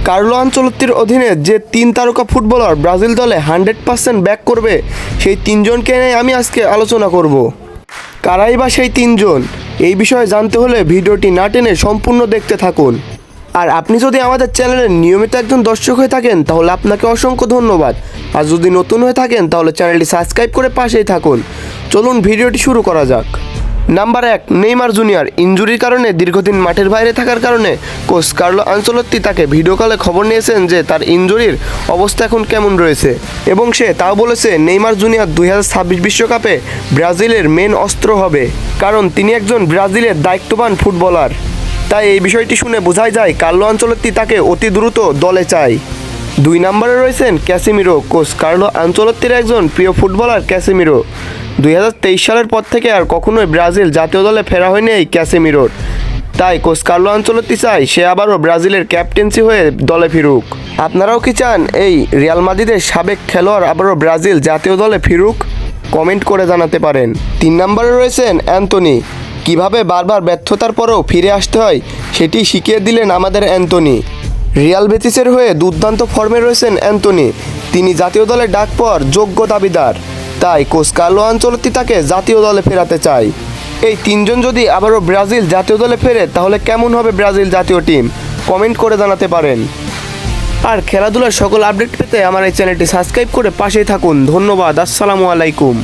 Carlo আনচেলত্তির অধীনে যে 3 তারকা ফুটবলার ব্রাজিল দলে 100% ব্যাক করবে, সেই 3 জনকে নিয়ে আমি আজকে আলোচনা করব। কারাই বা সেই 3 জন? এই বিষয়ে জানতে হলে ভিডিওটি না টেনে সম্পূর্ণ দেখতে থাকুন। আর আপনি যদি আমাদের চ্যানেলের নিয়মিত একজন দর্শক হয়ে থাকেন তাহলে আপনাকে অসংখ্য ধন্যবাদ। আর যদি নতুন হয়ে থাকেন তাহলে চ্যানেলটি সাবস্ক্রাইব করে পাশেই থাকুন। চলুন ভিডিওটি শুরু করা যাক। Number 1, Neymar junior. ইনজুরির কারণে দীর্ঘদিন মাঠের বাইরে থাকার কারণে কোচ কার্লো আনচেলত্তি তাকে ভিডিও কলে খবর নিয়েছেন যে তার ইনজুরির অবস্থা এখন কেমন রয়েছে, এবং সে তাও বলেছে নেইমার জুনিয়র 2026 বিশ্বকাপে ব্রাজিলের মেন অস্ত্র হবে, কারণ তিনি একজন ব্রাজিলের দায়িত্ববান ফুটবলার। তাই এই বিষয়টি শুনে বোঝাই যায় কার্লো আনচেলত্তি তাকে অতি দ্রুত দলে চায়। 2 নম্বরে রয়েছেন ক্যাসেমিরো। কোচ কার্লো আনচেলত্তির একজন প্রিয় ফুটবলার ক্যাসেমিরো। 2023 সালের পর থেকে আর কখনোই ব্রাজিল জাতীয় দলে ফেরা হয়নি এই ক্যাসেমিরোর। তাই কোচ কার্লো আনচেলত্তি চায় সে আবারও ব্রাজিলের ক্যাপ্টেন্সি হয়ে দলে ফিরুক। আপনারাও কি চান এই রিয়াল মাদ্রিদের সাবেক খেলোয়াড় আবারও ব্রাজিল জাতীয় দলে ফিরুক? কমেন্ট করে জানাতে পারেন। 3 নম্বরে রয়েছেন অ্যান্থনি। কিভাবে বারবার ব্যর্থতার পরেও ফিরে আসতে হয় সেটি শিখিয়ে দিলেন আমাদের অ্যান্থনি। রিয়াল বেটিসের হয়ে দুর্দান্ত ফর্মে রয়েছেন অ্যান্থনি। তিনি জাতীয় দলে ডাক পাওয়ার যোগ্য দাবিদার। তাই কোচ কার্লো আনচেলত্তি তাকে জাতীয় দলে ফেরাতে চায়। এই 3 জন যদি আবারও ব্রাজিল জাতীয় দলে ফেরে তাহলে কেমন হবে ব্রাজিল জাতীয় টিম? কমেন্ট করে জানাতে পারেন। আর খেলাধুলার সকল আপডেট পেতে আমার এই চ্যানেলটি সাবস্ক্রাইব করে পাশেই থাকুন। ধন্যবাদ। আসসালামু আলাইকুম।